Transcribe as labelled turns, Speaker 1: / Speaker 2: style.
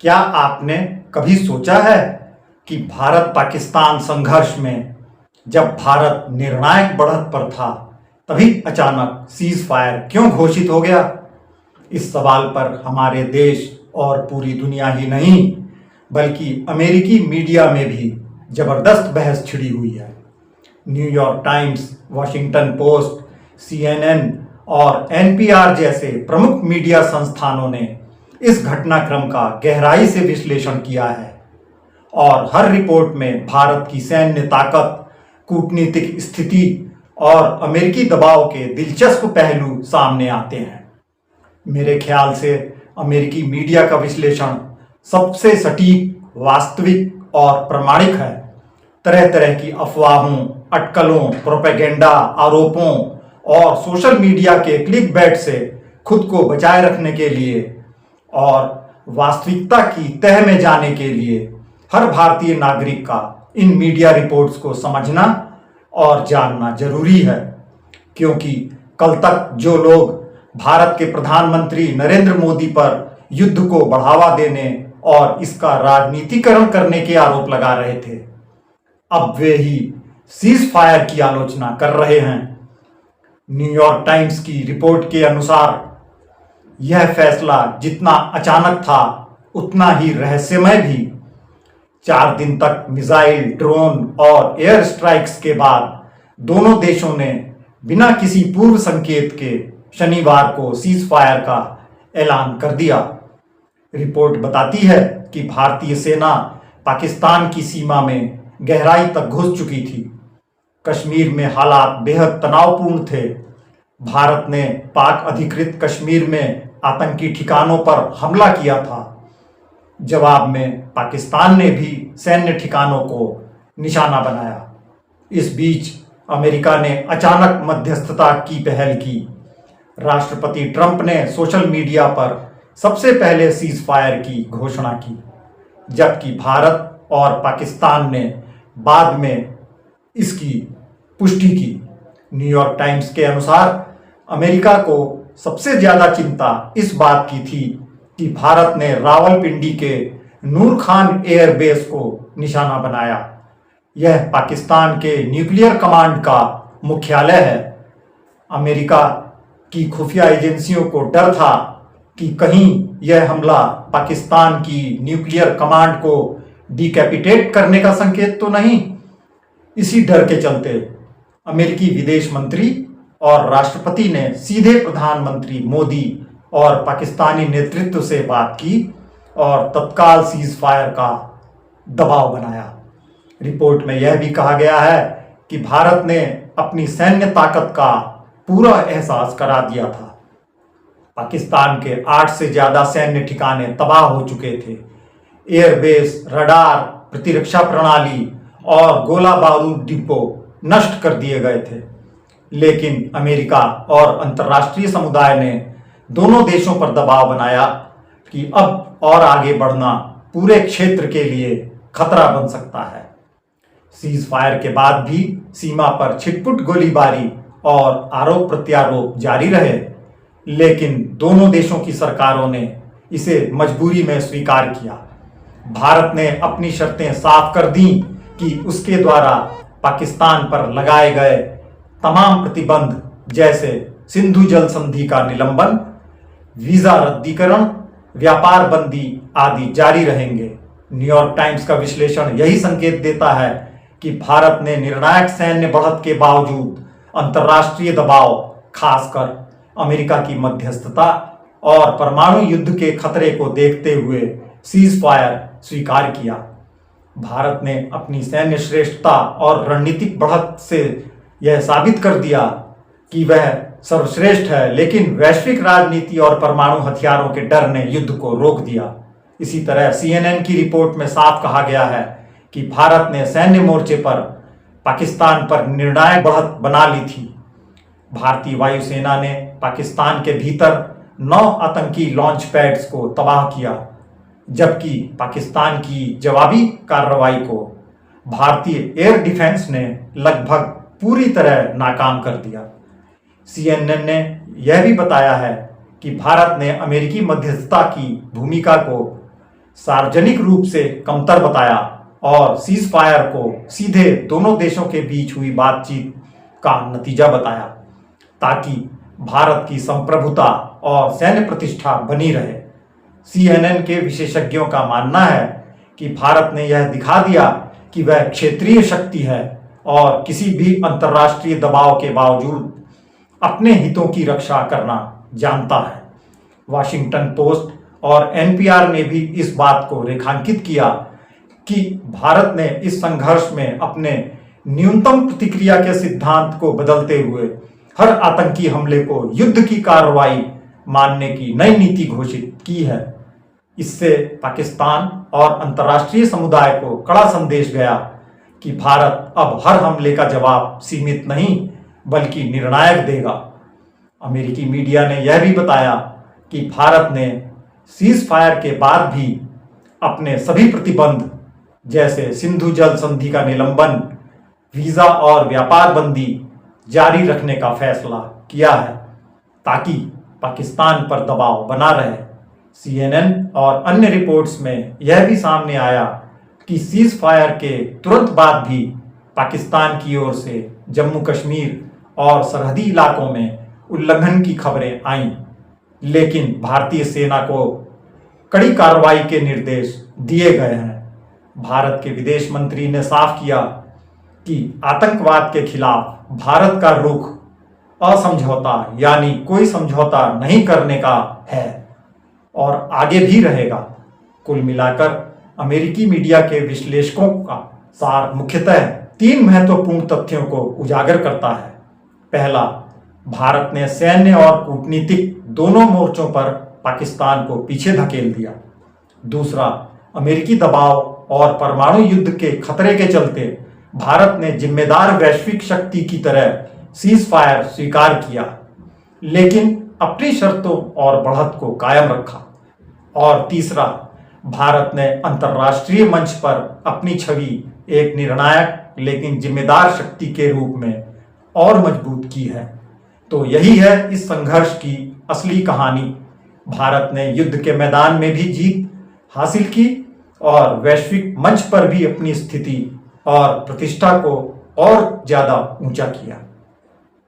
Speaker 1: क्या आपने कभी सोचा है कि भारत पाकिस्तान संघर्ष में जब भारत निर्णायक बढ़त पर था तभी अचानक सीज फायर क्यों घोषित हो गया? इस सवाल पर हमारे देश और पूरी दुनिया ही नहीं बल्कि अमेरिकी मीडिया में भी जबरदस्त बहस छिड़ी हुई है। New York times, Washington post, CNN और NPR जैसे प्रमुख मीडिया संस्थानों ने इस घटनाक्रम का गहराई से विश्लेषण किया है और हर रिपोर्ट में भारत की सैन्य ताकत, कूटनीतिक स्थिति और अमेरिकी दबाव के दिलचस्प पहलू सामने आते हैं। मेरे ख्याल से अमेरिकी मीडिया का विश्लेषण सबसे सटीक, वास्तविक और प्रमाणिक है। तरह तरह की अफवाहों, अटकलों, प्रोपेगेंडा, आरोपों और सोशल मीडिया के क्लिकबैट से खुद को बचाए रखने के लिए और वास्तविकता की तह में जाने के लिए हर भारतीय नागरिक का इन मीडिया रिपोर्ट्स को समझना और जानना जरूरी है, क्योंकि कल तक जो लोग भारत के प्रधानमंत्री नरेंद्र मोदी पर युद्ध को बढ़ावा देने और इसका राजनीतिकरण करने के आरोप लगा रहे थे, अब वे ही सीज फायर की आलोचना कर रहे हैं। न्यूयॉर्क टाइम्स की रिपोर्ट के अनुसार यह फैसला जितना अचानक था उतना ही रहस्यमय भी। 4 दिन तक मिसाइल, ड्रोन और एयर स्ट्राइक्स के बाद दोनों देशों ने बिना किसी पूर्व संकेत के शनिवार को सीज फायर का ऐलान कर दिया। रिपोर्ट बताती है कि भारतीय सेना पाकिस्तान की सीमा में गहराई तक घुस चुकी थी। कश्मीर में हालात बेहद तनावपूर्ण थे। भारत ने पाक अधिकृत कश्मीर में आतंकी ठिकानों पर हमला किया था। जवाब में पाकिस्तान ने भी सैन्य ठिकानों को निशाना बनाया। इस बीच अमेरिका ने अचानक मध्यस्थता की पहल की। राष्ट्रपति ट्रंप ने सोशल मीडिया पर सबसे पहले सीज फायर की घोषणा की, जबकि भारत और पाकिस्तान ने बाद में इसकी पुष्टि की। न्यूयॉर्क टाइम्स के अनुसार अमेरिका को सबसे ज्यादा चिंता इस बात की थी कि भारत ने रावलपिंडी के नूर खान एयरबेस को निशाना बनाया। यह पाकिस्तान के न्यूक्लियर कमांड का मुख्यालय है। अमेरिका की खुफिया एजेंसियों को डर था कि कहीं यह हमला पाकिस्तान की न्यूक्लियर कमांड को डिकैपिटेट करने का संकेत तो नहीं। इसी डर के चलते अमेरिकी विदेश मंत्री और राष्ट्रपति ने सीधे प्रधानमंत्री मोदी और पाकिस्तानी नेतृत्व से बात की और तत्काल सीज फायर का दबाव बनाया। रिपोर्ट में यह भी कहा गया है कि भारत ने अपनी सैन्य ताकत का पूरा एहसास करा दिया था। पाकिस्तान के 8 से ज्यादा सैन्य ठिकाने तबाह हो चुके थे। एयरबेस, रडार, प्रतिरक्षा प्रणाली और गोला बारूद डिपो नष्ट कर दिए गए थे। लेकिन अमेरिका और अंतर्राष्ट्रीय समुदाय ने दोनों देशों पर दबाव बनाया कि अब और आगे बढ़ना पूरे क्षेत्र के लिए खतरा बन सकता है। सीज फायर के बाद भी सीमा पर छिटपुट गोलीबारी और आरोप प्रत्यारोप जारी रहे, लेकिन दोनों देशों की सरकारों ने इसे मजबूरी में स्वीकार किया। भारत ने अपनी शर्तें साफ कर दी कि उसके द्वारा पाकिस्तान पर लगाए गए तमाम प्रतिबंध, जैसे सिंधु जल संधि का निलंबन, वीजा रद्दीकरण, व्यापार बंदी आदि जारी रहेंगे। न्यूयॉर्क टाइम्स का विश्लेषण यही संकेत देता है कि भारत ने निर्णायक सैन्य बढ़त के बावजूद अंतर्राष्ट्रीय दबाव, खासकर अमेरिका की मध्यस्थता और परमाणु युद्ध के खतरे को देखते हुए सीज फायर स्वीकार किया। भारत ने अपनी सैन्य श्रेष्ठता और रणनीतिक बढ़त से यह साबित कर दिया कि वह सर्वश्रेष्ठ है, लेकिन वैश्विक राजनीति और परमाणु हथियारों के डर ने युद्ध को रोक दिया। इसी तरह CNN की रिपोर्ट में साफ कहा गया है कि भारत ने सैन्य मोर्चे पर पाकिस्तान पर निर्णायक बढ़त बना ली थी। भारतीय वायुसेना ने पाकिस्तान के भीतर 9 आतंकी लॉन्च पैड्स को तबाह किया, जबकि पाकिस्तान की जवाबी कार्रवाई को भारतीय एयर डिफेंस ने लगभग पूरी तरह नाकाम कर दिया। CNN ने यह भी बताया है कि भारत ने अमेरिकी मध्यस्थता की भूमिका को सार्वजनिक रूप से कमतर बताया और सीज फायर को सीधे दोनों देशों के बीच हुई बातचीत का नतीजा बताया, ताकि भारत की संप्रभुता और सैन्य प्रतिष्ठा बनी रहे। CNN के विशेषज्ञों का मानना है कि भारत ने यह दिखा दिया कि वह क्षेत्रीय शक्ति है और किसी भी अंतर्राष्ट्रीय दबाव के बावजूद अपने हितों की रक्षा करना जानता है। वाशिंगटन पोस्ट और NPR ने भी इस बात को रेखांकित किया कि भारत ने इस संघर्ष में अपने न्यूनतम प्रतिक्रिया के सिद्धांत को बदलते हुए हर आतंकी हमले को युद्ध की कार्रवाई मानने की नई नीति घोषित की है। इससे पाकिस्तान और अंतर्राष्ट्रीय समुदाय को कड़ा संदेश गया कि भारत अब हर हमले का जवाब सीमित नहीं बल्कि निर्णायक देगा। अमेरिकी मीडिया ने यह भी बताया कि भारत ने सीज फायर के बाद भी अपने सभी प्रतिबंध जैसे सिंधु जल संधि का निलंबन, वीजा और व्यापार बंदी जारी रखने का फैसला किया है, ताकि पाकिस्तान पर दबाव बना रहे। CNN और अन्य रिपोर्ट्स में यह भी सामने आया कि सीज फायर के तुरंत बाद भी पाकिस्तान की ओर से जम्मू कश्मीर और सरहदी इलाकों में उल्लंघन की खबरें आईं, लेकिन भारतीय सेना को कड़ी कार्रवाई के निर्देश दिए गए हैं। भारत के विदेश मंत्री ने साफ किया कि आतंकवाद के खिलाफ भारत का रुख असमझौता यानी कोई समझौता नहीं करने का है और आगे भी रहेगा। कुल मिलाकर अमेरिकी मीडिया के विश्लेषकों का सार मुख्यतः 3 महत्वपूर्ण तथ्यों को उजागर करता है। पहला, भारत ने सैन्य और कूटनीतिक दोनों मोर्चों पर पाकिस्तान को पीछे धकेल दिया। दूसरा, अमेरिकी दबाव और परमाणु युद्ध के खतरे के चलते भारत ने जिम्मेदार वैश्विक शक्ति की तरह सीज फायर स्वीकार किया, लेकिन अपनी शर्तों और बढ़त को कायम रखा। और तीसरा, भारत ने अंतर्राष्ट्रीय मंच पर अपनी छवि एक निर्णायक लेकिन जिम्मेदार शक्ति के रूप में और मजबूत की है। तो यही है इस संघर्ष की असली कहानी। भारत ने युद्ध के मैदान में भी जीत हासिल की और वैश्विक मंच पर भी अपनी स्थिति और प्रतिष्ठा को और ज्यादा ऊंचा किया।